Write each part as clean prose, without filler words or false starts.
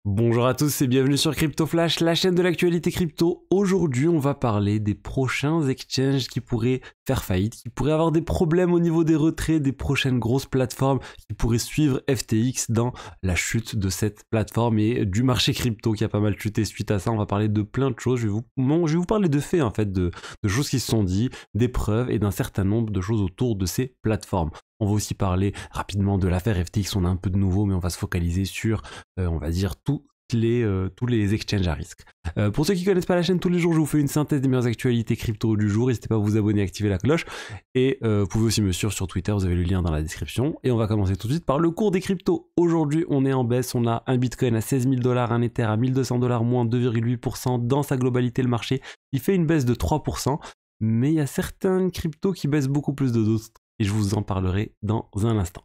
Bonjour à tous et bienvenue sur Crypto Flash, la chaîne de l'actualité crypto. Aujourd'hui, on va parler des prochains exchanges qui pourraient faire faillite, qui pourraient avoir des problèmes au niveau des retraits, des prochaines grosses plateformes qui pourraient suivre FTX dans la chute de cette plateforme et du marché crypto qui a pas mal chuté suite à ça. On va parler de plein de choses. Je vais vous parler de faits en fait, de choses qui se sont dites, des preuves et d'un certain nombre de choses autour de ces plateformes. On va aussi parler rapidement de l'affaire FTX, on a un peu de nouveau, mais on va se focaliser sur, on va dire, tous les exchanges à risque. Pour ceux qui ne connaissent pas la chaîne, tous les jours, je vous fais une synthèse des meilleures actualités crypto du jour. N'hésitez pas à vous abonner et activer la cloche. Et vous pouvez aussi me suivre sur Twitter, vous avez le lien dans la description. Et on va commencer tout de suite par le cours des cryptos. Aujourd'hui, on est en baisse. On a un Bitcoin à 16 000 $, un Ether à 1200 $, moins 2,8%. Dans sa globalité, le marché, il fait une baisse de 3%. Mais il y a certaines cryptos qui baissent beaucoup plus de d'autres. Et je vous en parlerai dans un instant.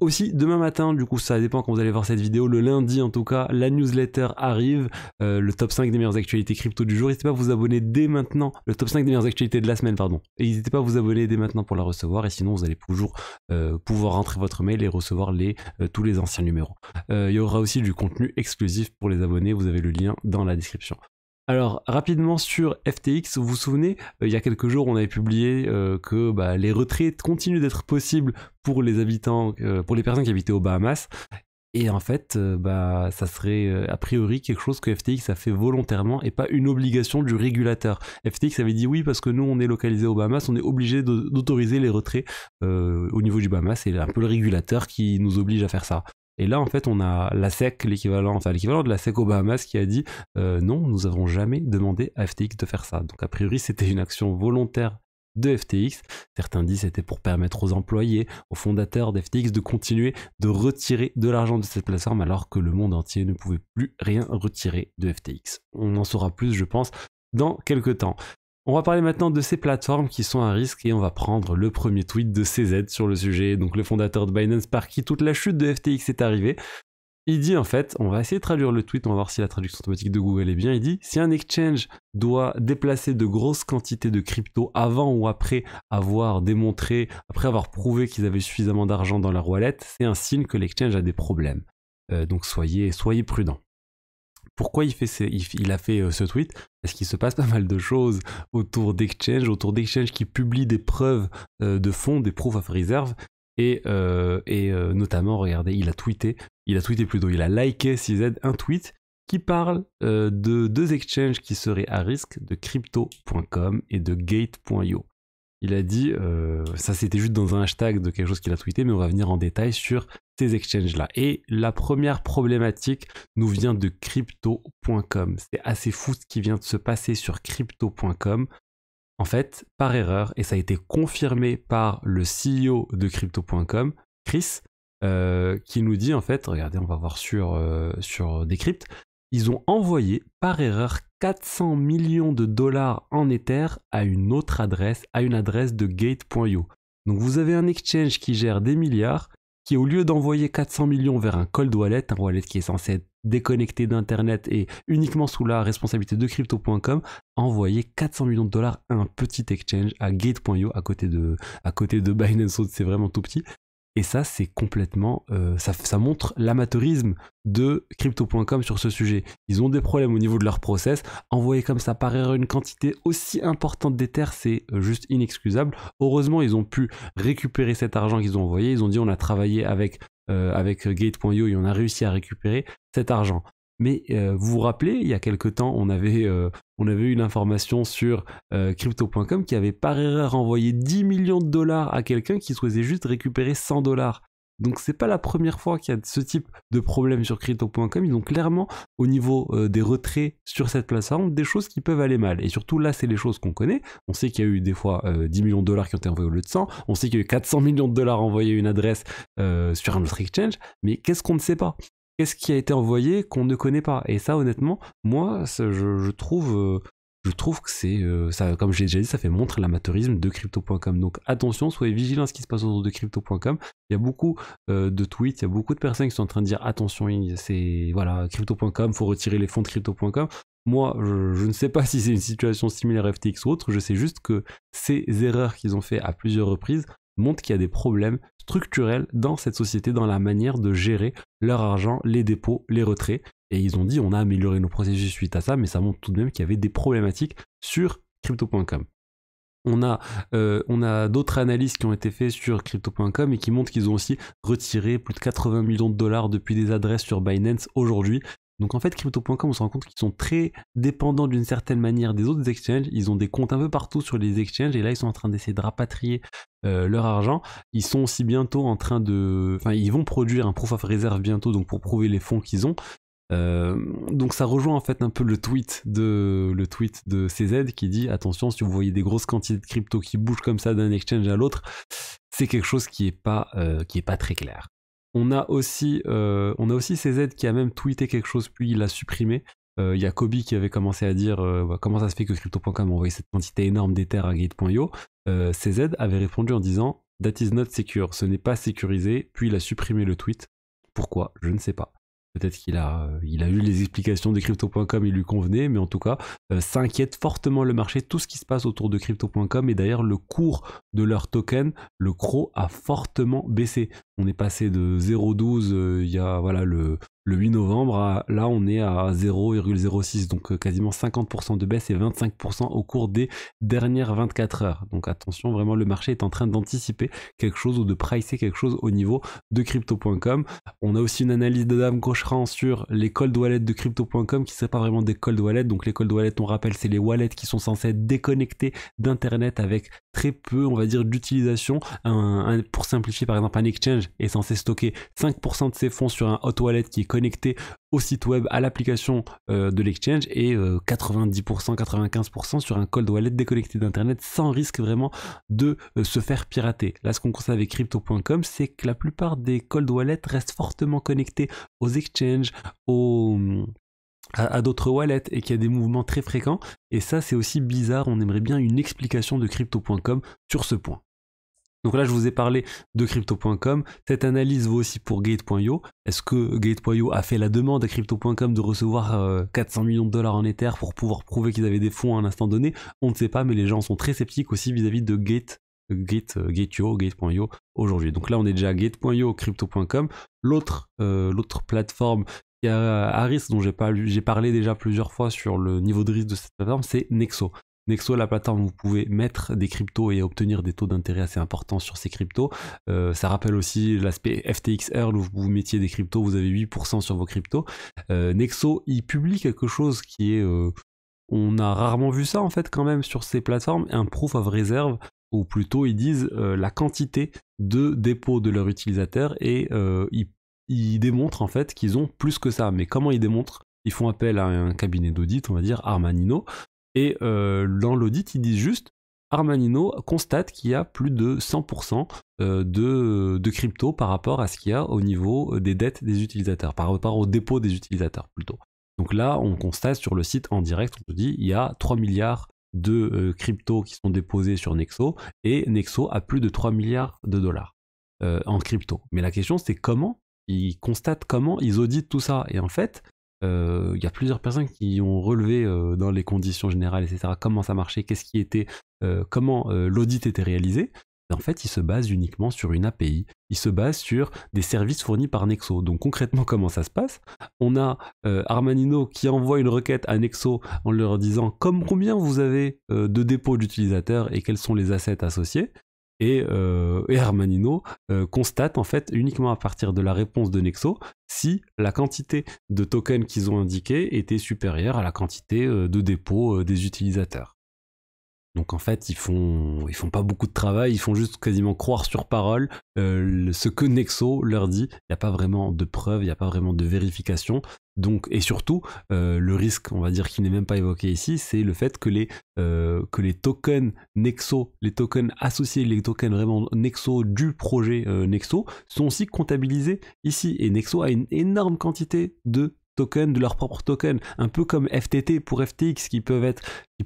Aussi, demain matin, du coup ça dépend quand vous allez voir cette vidéo, le lundi en tout cas, la newsletter arrive, le top 5 des meilleures actualités crypto du jour. N'hésitez pas à vous abonner dès maintenant, le top 5 des meilleures actualités de la semaine, pardon. Et n'hésitez pas à vous abonner dès maintenant pour la recevoir, et sinon vous allez toujours pouvoir rentrer votre mail et recevoir tous les anciens numéros. Il y aura aussi du contenu exclusif pour les abonnés, vous avez le lien dans la description. Alors, rapidement sur FTX, vous vous souvenez, il y a quelques jours, on avait publié que les retraits continuent d'être possibles pour les habitants, pour les personnes qui habitaient aux Bahamas. Et en fait, ça serait a priori quelque chose que FTX a fait volontairement et pas une obligation du régulateur. FTX avait dit oui parce que nous, on est localisé aux Bahamas, on est obligé d'autoriser les retraits au niveau du Bahamas. C'est un peu le régulateur qui nous oblige à faire ça. Et là, en fait, on a la SEC, l'équivalent de la SEC aux Bahamas qui a dit non, nous n'avons jamais demandé à FTX de faire ça. Donc, a priori, c'était une action volontaire de FTX. Certains disent que c'était pour permettre aux employés, aux fondateurs d'FTX de continuer de retirer de l'argent de cette plateforme alors que le monde entier ne pouvait plus rien retirer de FTX. On en saura plus, je pense, dans quelques temps. On va parler maintenant de ces plateformes qui sont à risque et on va prendre le premier tweet de CZ sur le sujet, donc le fondateur de Binance par qui toute la chute de FTX est arrivée. Il dit en fait, on va essayer de traduire le tweet, on va voir si la traduction automatique de Google est bien, il dit si un exchange doit déplacer de grosses quantités de crypto avant ou après avoir démontré, après avoir prouvé qu'ils avaient suffisamment d'argent dans leur wallet, c'est un signe que l'exchange a des problèmes. Donc soyez prudents. Pourquoi il a fait ce tweet? Parce qu'il se passe pas mal de choses autour d'exchange qui publient des preuves de fonds, des proof of reserve, et notamment, regardez, il a liké CZ un tweet qui parle de deux exchanges qui seraient à risque, de Crypto.com et de Gate.io. Il a dit, ça c'était juste dans un hashtag de quelque chose qu'il a tweeté, mais on va venir en détail sur ces exchanges-là. Et la première problématique nous vient de Crypto.com. C'est assez fou ce qui vient de se passer sur Crypto.com. En fait, par erreur, et ça a été confirmé par le CEO de Crypto.com, Chris, qui nous dit en fait, regardez, on va voir sur Decrypt, ils ont envoyé par erreur 400 millions de dollars en Ether à une autre adresse, à une adresse de Gate.io. Donc vous avez un exchange qui gère des milliards, qui au lieu d'envoyer 400 millions vers un cold wallet, un wallet qui est censé être déconnecté d'internet et uniquement sous la responsabilité de Crypto.com, a envoyé 400 millions de dollars à un petit exchange, à Gate.io, à côté de Binance, c'est vraiment tout petit. Et ça, c'est complètement, ça montre l'amateurisme de Crypto.com sur ce sujet. Ils ont des problèmes au niveau de leur process. Envoyer comme ça par erreur une quantité aussi importante d'Ether, c'est juste inexcusable. Heureusement, ils ont pu récupérer cet argent qu'ils ont envoyé. Ils ont dit on a travaillé avec Gate.io et on a réussi à récupérer cet argent. Mais vous vous rappelez, il y a quelque temps, on avait eu une information sur Crypto.com qui avait par erreur envoyé 10 millions de dollars à quelqu'un qui souhaitait juste récupérer 100 $. Donc c'est pas la première fois qu'il y a ce type de problème sur Crypto.com. Ils ont clairement, au niveau des retraits sur cette plateforme, des choses qui peuvent aller mal. Et surtout là, c'est les choses qu'on connaît. On sait qu'il y a eu des fois 10 millions de dollars qui ont été envoyés au lieu de 100. On sait qu'il y a eu 400 millions de dollars envoyés à une adresse sur un autre exchange. Mais qu'est-ce qu'on ne sait pas? Qu'est-ce qui a été envoyé qu'on ne connaît pas? Et ça, honnêtement, moi, je trouve que c'est, ça, comme je l'ai déjà dit, ça fait montrer l'amateurisme de Crypto.com. Donc attention, soyez vigilants à ce qui se passe autour de Crypto.com. Il y a beaucoup de tweets, il y a beaucoup de personnes qui sont en train de dire attention, c'est voilà, Crypto.com, faut retirer les fonds de Crypto.com. Moi, je ne sais pas si c'est une situation similaire à FTX ou autre, je sais juste que ces erreurs qu'ils ont fait à plusieurs reprises montrent qu'il y a des problèmes structurels dans cette société, dans la manière de gérer leur argent, les dépôts, les retraits. Et ils ont dit on a amélioré nos processus suite à ça, mais ça montre tout de même qu'il y avait des problématiques sur crypto.com. On a d'autres analyses qui ont été faites sur crypto.com et qui montrent qu'ils ont aussi retiré plus de 80 millions de dollars depuis des adresses sur Binance aujourd'hui. Donc en fait, crypto.com, on se rend compte qu'ils sont très dépendants d'une certaine manière des autres exchanges. Ils ont des comptes un peu partout sur les exchanges et là, ils sont en train d'essayer de rapatrier leur argent. Ils sont aussi bientôt en train de... Enfin, ils vont produire un proof of reserve bientôt, donc pour prouver les fonds qu'ils ont. Donc ça rejoint en fait un peu le tweet de CZ qui dit attention, si vous voyez des grosses quantités de crypto qui bougent comme ça d'un exchange à l'autre, c'est quelque chose qui est pas très clair. On a aussi CZ qui a même tweeté quelque chose puis il l'a supprimé. Il y a Kobe qui avait commencé à dire comment ça se fait que crypto.com a envoyé cette quantité énorme d'Ether à Gate.io. CZ avait répondu en disant that is not secure, ce n'est pas sécurisé, puis il a supprimé le tweet. Pourquoi? Je ne sais pas. Peut-être qu'il a eu les explications de crypto.com, il lui convenait, mais en tout cas, ça inquiète fortement le marché, tout ce qui se passe autour de crypto.com, et d'ailleurs le cours de leur token, le CRO, a fortement baissé. On est passé de 0,12 il y a le 8 novembre, là on est à 0,06, donc quasiment 50% de baisse et 25% au cours des dernières 24 heures. Donc attention, vraiment le marché est en train d'anticiper quelque chose ou de pricer quelque chose au niveau de crypto.com. On a aussi une analyse d'Adam Cochran sur les cold wallets de crypto.com qui ne seraient pas vraiment des cold wallets. Donc les cold wallets, on rappelle, c'est les wallets qui sont censés être déconnectés d'internet avec très peu, on va dire, d'utilisation. Pour simplifier, par exemple, un exchange est censé stocker 5% de ses fonds sur un hot wallet qui est connecté au site web, à l'application de l'exchange, et 90%, 95% sur un cold wallet déconnecté d'internet sans risque vraiment de se faire pirater. Là, ce qu'on constate avec crypto.com, c'est que la plupart des cold wallets restent fortement connectés aux exchanges, à d'autres wallets, et qu'il y a des mouvements très fréquents, et ça c'est aussi bizarre. On aimerait bien une explication de crypto.com sur ce point. Donc là, je vous ai parlé de crypto.com. Cette analyse vaut aussi pour Gate.io. Est-ce que Gate.io a fait la demande à crypto.com de recevoir 400 millions de dollars en Ether pour pouvoir prouver qu'ils avaient des fonds à un instant donné? On ne sait pas, mais les gens sont très sceptiques aussi vis-à-vis de Gate.io aujourd'hui. Donc là, on est déjà à Gate.io, crypto.com. L'autre plateforme qui a à risque, dont j'ai parlé déjà plusieurs fois sur le niveau de risque de cette plateforme, c'est Nexo. Nexo, la plateforme où vous pouvez mettre des cryptos et obtenir des taux d'intérêt assez importants sur ces cryptos. Ça rappelle aussi l'aspect FTX Earn où vous mettiez des cryptos, vous avez 8% sur vos cryptos. Nexo, il publie quelque chose qui est... on a rarement vu ça en fait quand même sur ces plateformes, un proof of reserve, ou plutôt ils disent la quantité de dépôts de leurs utilisateurs, et ils démontrent en fait qu'ils ont plus que ça. Mais comment ils démontrent? Ils font appel à un cabinet d'audit, on va dire Armanino. Et dans l'audit, ils disent juste, Armanino constate qu'il y a plus de 100% de crypto par rapport à ce qu'il y a au niveau des dettes des utilisateurs, par rapport au dépôt des utilisateurs plutôt. Donc là, on constate sur le site en direct, on te dit, il y a 3 milliards de crypto qui sont déposés sur Nexo, et Nexo a plus de 3 milliards de dollars en crypto. Mais la question, c'est comment ils constatent, comment ils auditent tout ça. Et en fait, il y a plusieurs personnes qui ont relevé dans les conditions générales, etc., comment ça marchait, qu'est-ce qui était, comment l'audit était réalisé. Et en fait, il se base uniquement sur une API, il se base sur des services fournis par Nexo. Donc concrètement, comment ça se passe? On a Armanino qui envoie une requête à Nexo en leur disant combien vous avez de dépôts d'utilisateurs et quels sont les assets associés. Et Armanino constate en fait uniquement à partir de la réponse de Nexo si la quantité de tokens qu'ils ont indiqué était supérieure à la quantité de dépôts des utilisateurs. Donc en fait, ils font pas beaucoup de travail, ils font juste quasiment croire sur parole ce que Nexo leur dit. Il n'y a pas vraiment de preuves, il n'y a pas vraiment de vérification. Donc, et surtout, le risque, on va dire, qui n'est même pas évoqué ici, c'est le fait que les tokens Nexo, les tokens associés, les tokens vraiment Nexo du projet Nexo, sont aussi comptabilisés ici. Et Nexo a une énorme quantité de tokens, de leurs propres tokens, un peu comme FTT pour FTX, qui peut,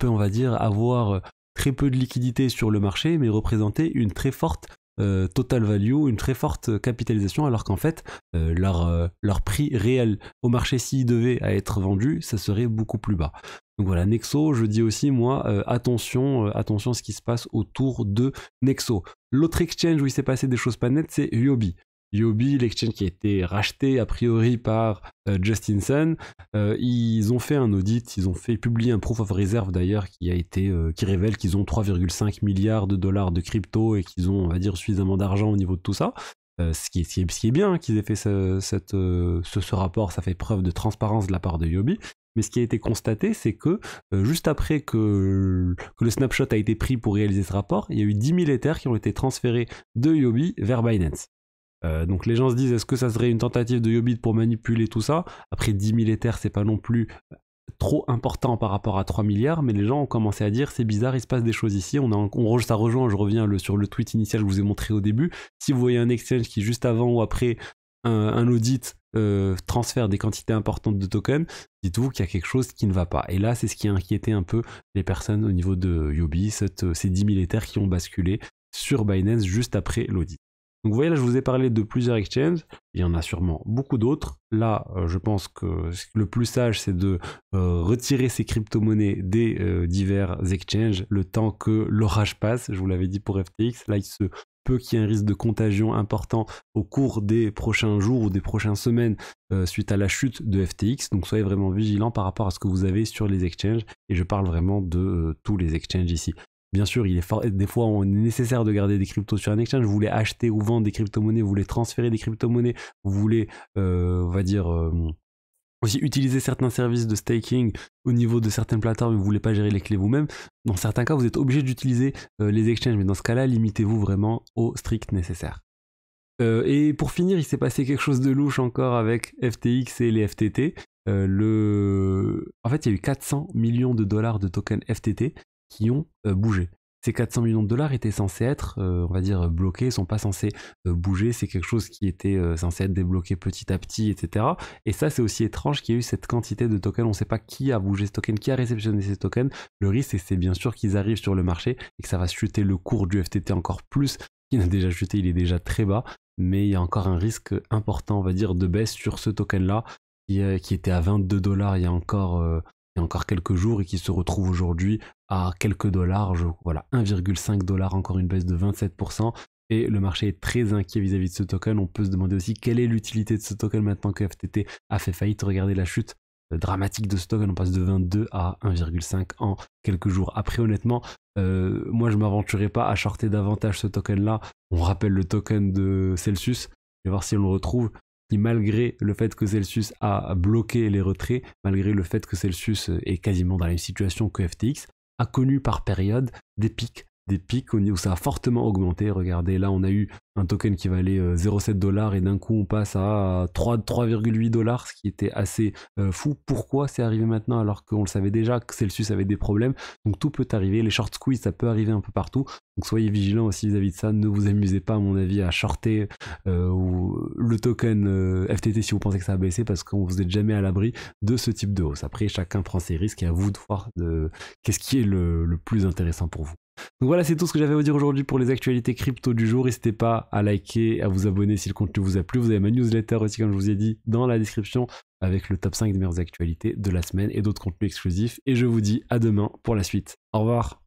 on va dire, avoir très peu de liquidité sur le marché, mais représenter une très forte total value, une très forte capitalisation, alors qu'en fait, leur prix réel au marché, s'il devait être vendu, ça serait beaucoup plus bas. Donc voilà, Nexo, je dis aussi, moi, attention à ce qui se passe autour de Nexo. L'autre exchange où il s'est passé des choses pas nettes, c'est Huobi. Huobi, l'exchange qui a été racheté a priori par Justin Sun, ils ont fait un audit, ils ont fait publier un proof of reserve d'ailleurs qui révèle qu'ils ont 3,5 milliards de dollars de crypto et qu'ils ont, on va dire, suffisamment d'argent au niveau de tout ça. Ce qui est bien hein, qu'ils aient fait ce rapport, ça fait preuve de transparence de la part de Huobi. Mais ce qui a été constaté, c'est que juste après que le snapshot a été pris pour réaliser ce rapport, il y a eu 10 000 Ethers qui ont été transférés de Huobi vers Binance. Donc les gens se disent, est-ce que ça serait une tentative de Huobi pour manipuler tout ça? Après 10 000 Ethers, c'est pas non plus trop important par rapport à 3 milliards, mais les gens ont commencé à dire, c'est bizarre, il se passe des choses ici. Ça rejoint, je reviens sur le tweet initial que je vous ai montré au début. Si vous voyez un exchange qui juste avant ou après un audit transfère des quantités importantes de tokens, dites-vous qu'il y a quelque chose qui ne va pas. Et là, c'est ce qui a inquiété un peu les personnes au niveau de Huobi, ces 10 000 Ethers qui ont basculé sur Binance juste après l'audit. Donc vous voyez, là, je vous ai parlé de plusieurs exchanges. Il y en a sûrement beaucoup d'autres. Là, je pense que le plus sage, c'est de retirer ces crypto-monnaies des divers exchanges le temps que l'orage passe. Je vous l'avais dit pour FTX. Là, il se peut qu'il y ait un risque de contagion important au cours des prochains jours ou des prochaines semaines suite à la chute de FTX. Donc soyez vraiment vigilants par rapport à ce que vous avez sur les exchanges. Et je parle vraiment de tous les exchanges ici. Bien sûr, des fois, il est nécessaire de garder des cryptos sur un exchange. Vous voulez acheter ou vendre des crypto-monnaies, vous voulez transférer des crypto-monnaies, vous voulez, on va dire, aussi utiliser certains services de staking au niveau de certaines plateformes, mais vous voulez pas gérer les clés vous-même. Dans certains cas, vous êtes obligé d'utiliser les exchanges, mais dans ce cas-là, limitez-vous vraiment au strict nécessaire. Et pour finir, il s'est passé quelque chose de louche encore avec FTX et les FTT. En fait, il y a eu 400 millions de dollars de tokens FTT qui ont bougé. Ces 400 millions de dollars étaient censés être, on va dire, bloqués, ne sont pas censés bouger, c'est quelque chose qui était censé être débloqué petit à petit, etc. Et ça, c'est aussi étrange qu'il y ait eu cette quantité de tokens, on ne sait pas qui a bougé ce token, qui a réceptionné ces tokens. Le risque, c'est bien sûr qu'ils arrivent sur le marché et que ça va chuter le cours du FTT encore plus, il a déjà chuté, il est déjà très bas, mais il y a encore un risque important, on va dire, de baisse sur ce token-là, qui était à 22 dollars il y a encore quelques jours et qui se retrouve aujourd'hui à quelques dollars, voilà, 1,5 $, encore une baisse de 27%. Et le marché est très inquiet vis-à-vis de ce token. On peut se demander aussi quelle est l'utilité de ce token maintenant que FTT a fait faillite. Regardez la chute dramatique de ce token, on passe de 22 à 1,5 en quelques jours. Après, honnêtement, moi je ne m'aventurerai pas à shorter davantage ce token-là. On rappelle le token de Celsius, je vais voir si on le retrouve, qui malgré le fait que Celsius a bloqué les retraits, malgré le fait que Celsius est quasiment dans la même situation que FTX, a connu par période des pics où ça a fortement augmenté. Regardez, là on a eu un token qui valait 0,7 $ et d'un coup on passe à 3,8 $, ce qui était assez fou. Pourquoi c'est arrivé maintenant alors qu'on le savait déjà que Celsius avait des problèmes? Donc tout peut arriver, les short squeeze ça peut arriver un peu partout. Donc soyez vigilants aussi vis-à-vis de ça, ne vous amusez pas à mon avis à shorter le token FTT si vous pensez que ça va baisser, parce qu'on vous êtes jamais à l'abri de ce type de hausse. Après chacun prend ses risques et à vous de voir qu'est-ce qui est le plus intéressant pour vous. Donc voilà, c'est tout ce que j'avais à vous dire aujourd'hui pour les actualités crypto du jour. N'hésitez pas à liker, à vous abonner si le contenu vous a plu. Vous avez ma newsletter aussi, comme je vous ai dit, dans la description, avec le top 5 des meilleures actualités de la semaine et d'autres contenus exclusifs. Et je vous dis à demain pour la suite. Au revoir.